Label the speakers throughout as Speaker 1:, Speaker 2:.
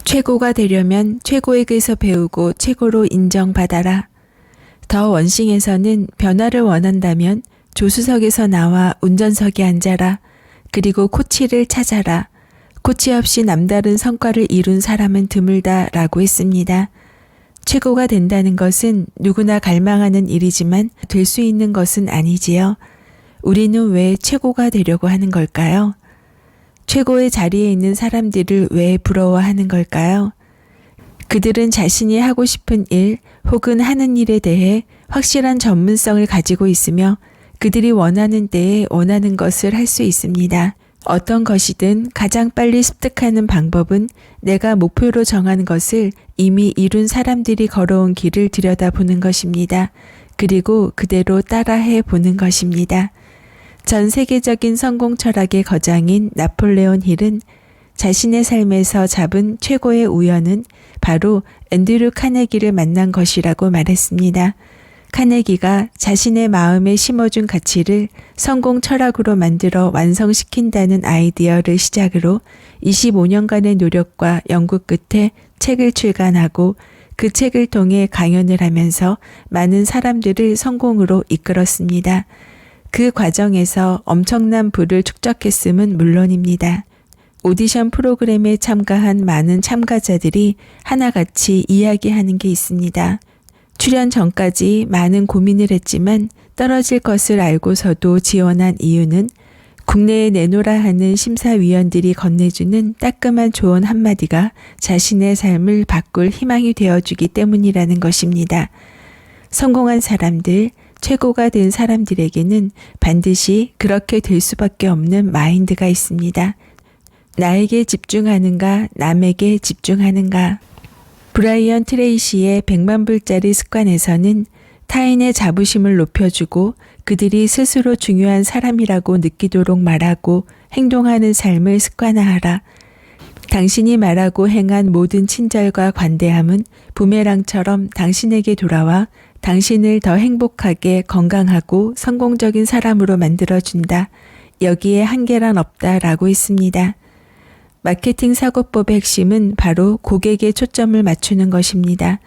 Speaker 1: 최고가 되려면 최고에게서 배우고 최고로 인정받아라. 더 원싱에서는 변화를 원한다면 조수석에서 나와 운전석에 앉아라. 그리고 코치를 찾아라. 코치 없이 남다른 성과를 이룬 사람은 드물다 라고 했습니다. 최고가 된다는 것은 누구나 갈망하는 일이지만 될 수 있는 것은 아니지요. 우리는 왜 최고가 되려고 하는 걸까요? 최고의 자리에 있는 사람들을 왜 부러워하는 걸까요? 그들은 자신이 하고 싶은 일 혹은 하는 일에 대해 확실한 전문성을 가지고 있으며 그들이 원하는 때에 원하는 것을 할 수 있습니다. 어떤 것이든 가장 빨리 습득하는 방법은 내가 목표로 정한 것을 이미 이룬 사람들이 걸어온 길을 들여다보는 것입니다. 그리고 그대로 따라해 보는 것입니다. 전 세계적인 성공 철학의 거장인 나폴레온 힐은 자신의 삶에서 잡은 최고의 우연은 바로 앤드류 카네기를 만난 것이라고 말했습니다. 카네기가 자신의 마음에 심어준 가치를 성공 철학으로 만들어 완성시킨다는 아이디어를 시작으로 25년간의 노력과 연구 끝에 책을 출간하고 그 책을 통해 강연을 하면서 많은 사람들을 성공으로 이끌었습니다. 그 과정에서 엄청난 부를 축적했음은 물론입니다. 오디션 프로그램에 참가한 많은 참가자들이 하나같이 이야기하는 게 있습니다. 출연 전까지 많은 고민을 했지만 떨어질 것을 알고서도 지원한 이유는 국내에 내놓으라 하는 심사위원들이 건네주는 따끔한 조언 한마디가 자신의 삶을 바꿀 희망이 되어주기 때문이라는 것입니다. 성공한 사람들, 최고가 된 사람들에게는 반드시 그렇게 될 수밖에 없는 마인드가 있습니다. 나에게 집중하는가, 남에게 집중하는가. 브라이언 트레이시의 100만 불짜리 습관에서는 타인의 자부심을 높여주고 그들이 스스로 중요한 사람이라고 느끼도록 말하고 행동하는 삶을 습관화하라. 당신이 말하고 행한 모든 친절과 관대함은 부메랑처럼 당신에게 돌아와 당신을 더 행복하게 건강하고 성공적인 사람으로 만들어준다. 여기에 한계란 없다라고 했습니다. 마케팅 사고법의 핵심은 바로 고객에 초점을 맞추는 것입니다.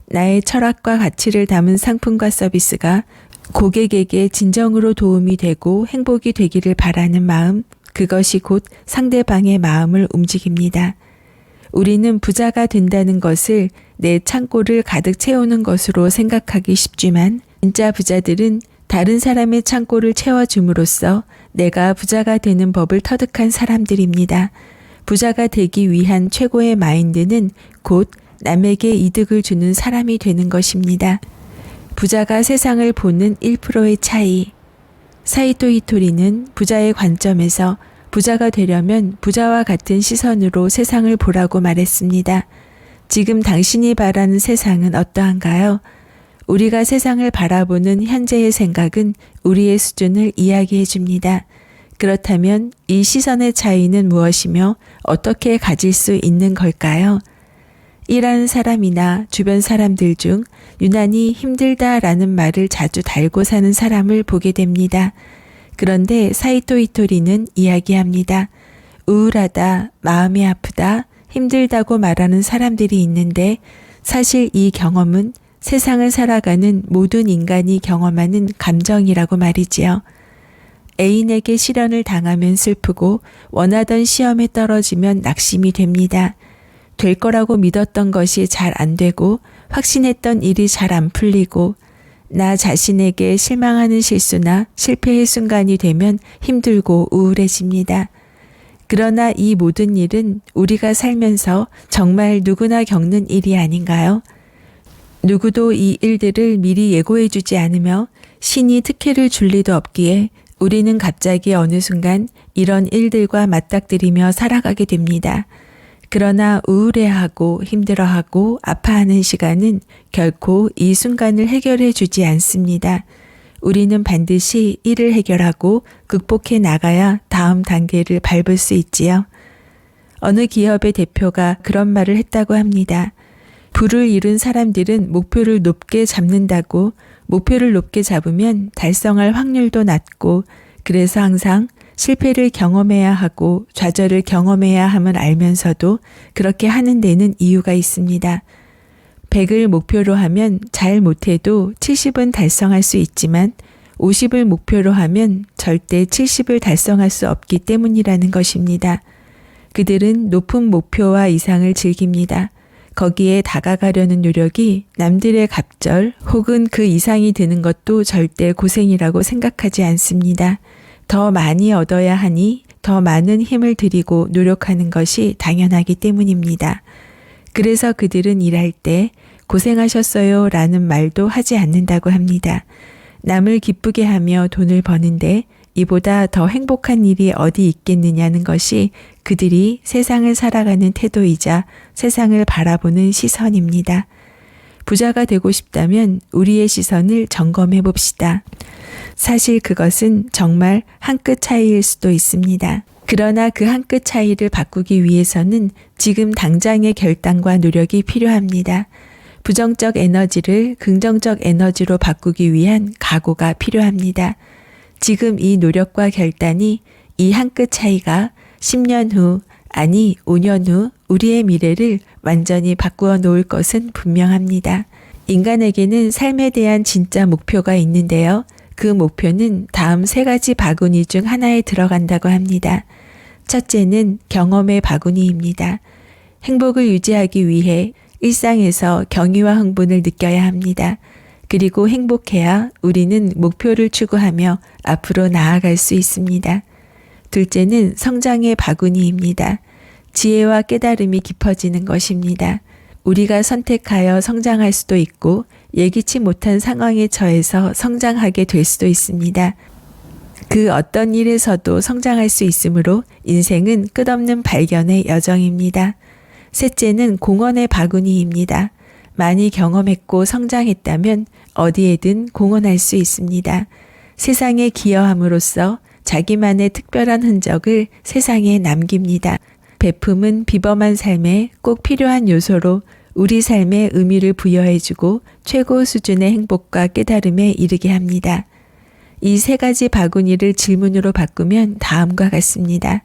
Speaker 1: 나의 철학과 가치를 담은 상품과 서비스가 고객에게 진정으로 도움이 되고 행복이 되기를 바라는 마음, 그것이 곧 상대방의 마음을 움직입니다. 우리는 부자가 된다는 것을 내 창고를 가득 채우는 것으로 생각하기 쉽지만 진짜 부자들은 다른 사람의 창고를 채워줌으로써 내가 부자가 되는 법을 터득한 사람들입니다. 부자가 되기 위한 최고의 마인드는 곧 남에게 이득을 주는 사람이 되는 것입니다. 부자가 세상을 보는 1%의 차이. 사이토 히토리는 부자의 관점에서 부자가 되려면 부자와 같은 시선으로 세상을 보라고 말했습니다. 지금 당신이 바라는 세상은 어떠한가요? 우리가 세상을 바라보는 현재의 생각은 우리의 수준을 이야기해 줍니다. 그렇다면 이 시선의 차이는 무엇이며 어떻게 가질 수 있는 걸까요? 일하는 사람이나 주변 사람들 중 유난히 힘들다라는 말을 자주 달고 사는 사람을 보게 됩니다. 그런데 사이토 히토리는 이야기합니다. 우울하다, 마음이 아프다, 힘들다고 말하는 사람들이 있는데 사실 이 경험은 세상을 살아가는 모든 인간이 경험하는 감정이라고 말이지요. 애인에게 실연을 당하면 슬프고 원하던 시험에 떨어지면 낙심이 됩니다. 될 거라고 믿었던 것이 잘 안 되고 확신했던 일이 잘 안 풀리고 나 자신에게 실망하는 실수나 실패의 순간이 되면 힘들고 우울해집니다. 그러나 이 모든 일은 우리가 살면서 정말 누구나 겪는 일이 아닌가요? 누구도 이 일들을 미리 예고해 주지 않으며 신이 특혜를 줄 리도 없기에 우리는 갑자기 어느 순간 이런 일들과 맞닥뜨리며 살아가게 됩니다. 그러나 우울해하고 힘들어하고 아파하는 시간은 결코 이 순간을 해결해 주지 않습니다. 우리는 반드시 이를 해결하고 극복해 나가야 다음 단계를 밟을 수 있지요. 어느 기업의 대표가 그런 말을 했다고 합니다. 부를 이룬 사람들은 목표를 높게 잡는다고 목표를 높게 잡으면 달성할 확률도 낮고 그래서 항상 실패를 경험해야 하고 좌절을 경험해야 함을 알면서도 그렇게 하는 데는 이유가 있습니다. 100을 목표로 하면 잘 못해도 70은 달성할 수 있지만 50을 목표로 하면 절대 70을 달성할 수 없기 때문이라는 것입니다. 그들은 높은 목표와 이상을 즐깁니다. 거기에 다가가려는 노력이 남들의 갑절 혹은 그 이상이 드는 것도 절대 고생이라고 생각하지 않습니다. 더 많이 얻어야 하니 더 많은 힘을 들이고 노력하는 것이 당연하기 때문입니다. 그래서 그들은 일할 때 고생하셨어요 라는 말도 하지 않는다고 합니다. 남을 기쁘게 하며 돈을 버는데 이보다 더 행복한 일이 어디 있겠느냐는 것이 그들이 세상을 살아가는 태도이자 세상을 바라보는 시선입니다. 부자가 되고 싶다면 우리의 시선을 점검해 봅시다. 사실 그것은 정말 한 끗 차이일 수도 있습니다. 그러나 그 한 끗 차이를 바꾸기 위해서는 지금 당장의 결단과 노력이 필요합니다. 부정적 에너지를 긍정적 에너지로 바꾸기 위한 각오가 필요합니다. 지금 이 노력과 결단이 이 한 끗 차이가 10년 후, 아니 5년 후 우리의 미래를 완전히 바꾸어 놓을 것은 분명합니다. 인간에게는 삶에 대한 진짜 목표가 있는데요. 그 목표는 다음 3가지 바구니 중 하나에 들어간다고 합니다. 첫째는 경험의 바구니입니다. 행복을 유지하기 위해 일상에서 경의와 흥분을 느껴야 합니다. 그리고 행복해야 우리는 목표를 추구하며 앞으로 나아갈 수 있습니다. 둘째는 성장의 바구니입니다. 지혜와 깨달음이 깊어지는 것입니다. 우리가 선택하여 성장할 수도 있고 예기치 못한 상황에 처해서 성장하게 될 수도 있습니다. 그 어떤 일에서도 성장할 수 있으므로 인생은 끝없는 발견의 여정입니다. 셋째는 공헌의 바구니입니다. 많이 경험했고 성장했다면 어디에든 공헌할 수 있습니다. 세상에 기여함으로써 자기만의 특별한 흔적을 세상에 남깁니다. 베품은 비범한 삶에 꼭 필요한 요소로 우리 삶에 의미를 부여해주고 최고 수준의 행복과 깨달음에 이르게 합니다. 이 3가지 바구니를 질문으로 바꾸면 다음과 같습니다.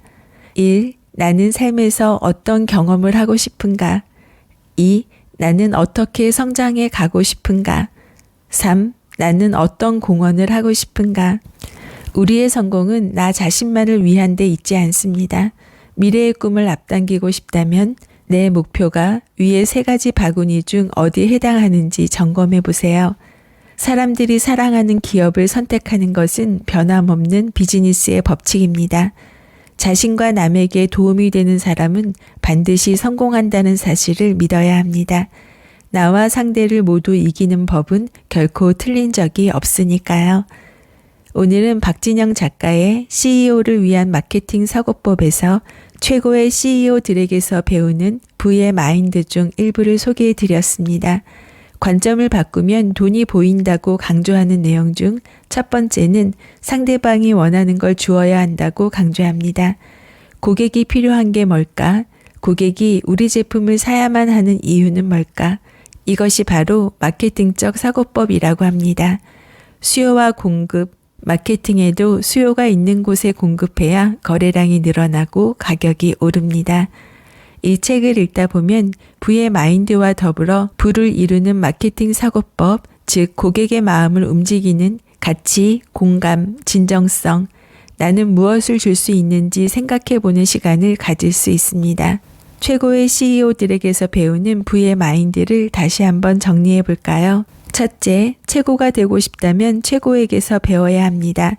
Speaker 1: 1. 나는 삶에서 어떤 경험을 하고 싶은가? 2. 나는 어떻게 성장해 가고 싶은가? 3. 나는 어떤 공헌을 하고 싶은가? 우리의 성공은 나 자신만을 위한 데 있지 않습니다. 미래의 꿈을 앞당기고 싶다면 내 목표가 위의 3가지 바구니 중 어디에 해당하는지 점검해 보세요. 사람들이 사랑하는 기업을 선택하는 것은 변함없는 비즈니스의 법칙입니다. 자신과 남에게 도움이 되는 사람은 반드시 성공한다는 사실을 믿어야 합니다. 나와 상대를 모두 이기는 법은 결코 틀린 적이 없으니까요. 오늘은 박진영 작가의 CEO를 위한 마케팅 사고법에서 최고의 CEO들에게서 배우는 부의 마인드 중 일부를 소개해 드렸습니다. 관점을 바꾸면 돈이 보인다고 강조하는 내용 중 첫 번째는 상대방이 원하는 걸 주어야 한다고 강조합니다. 고객이 필요한 게 뭘까? 고객이 우리 제품을 사야만 하는 이유는 뭘까? 이것이 바로 마케팅적 사고법이라고 합니다. 수요와 공급, 마케팅에도 수요가 있는 곳에 공급해야 거래량이 늘어나고 가격이 오릅니다. 이 책을 읽다 보면 부의 마인드와 더불어 부를 이루는 마케팅 사고법, 즉 고객의 마음을 움직이는 가치, 공감, 진정성, 나는 무엇을 줄 수 있는지 생각해보는 시간을 가질 수 있습니다. 최고의 CEO들에게서 배우는 부의 마인드를 다시 한번 정리해 볼까요? 첫째, 최고가 되고 싶다면 최고에게서 배워야 합니다.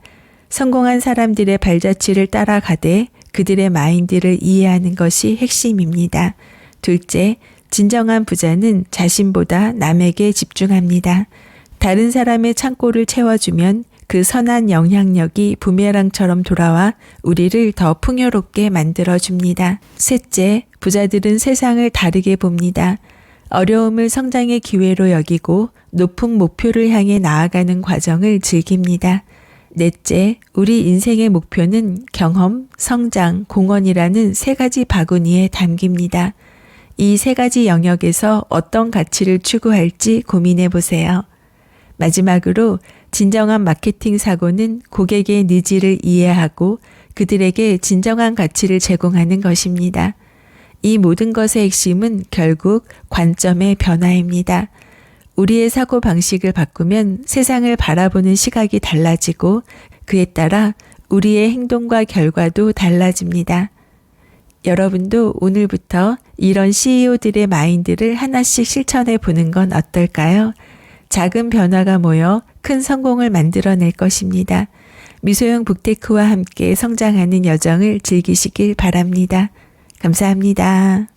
Speaker 1: 성공한 사람들의 발자취를 따라가되 그들의 마인드를 이해하는 것이 핵심입니다. 둘째, 진정한 부자는 자신보다 남에게 집중합니다. 다른 사람의 창고를 채워주면 그 선한 영향력이 부메랑처럼 돌아와 우리를 더 풍요롭게 만들어줍니다. 셋째, 부자들은 세상을 다르게 봅니다. 어려움을 성장의 기회로 여기고 높은 목표를 향해 나아가는 과정을 즐깁니다. 넷째, 우리 인생의 목표는 경험, 성장, 공헌이라는 3가지 바구니에 담깁니다. 이 3가지 영역에서 어떤 가치를 추구할지 고민해 보세요. 마지막으로 진정한 마케팅 사고는 고객의 니즈를 이해하고 그들에게 진정한 가치를 제공하는 것입니다. 이 모든 것의 핵심은 결국 관점의 변화입니다. 우리의 사고방식을 바꾸면 세상을 바라보는 시각이 달라지고 그에 따라 우리의 행동과 결과도 달라집니다. 여러분도 오늘부터 이런 CEO들의 마인드를 하나씩 실천해 보는 건 어떨까요? 작은 변화가 모여 큰 성공을 만들어낼 것입니다. 미소영 북테크와 함께 성장하는 여정을 즐기시길 바랍니다. 감사합니다.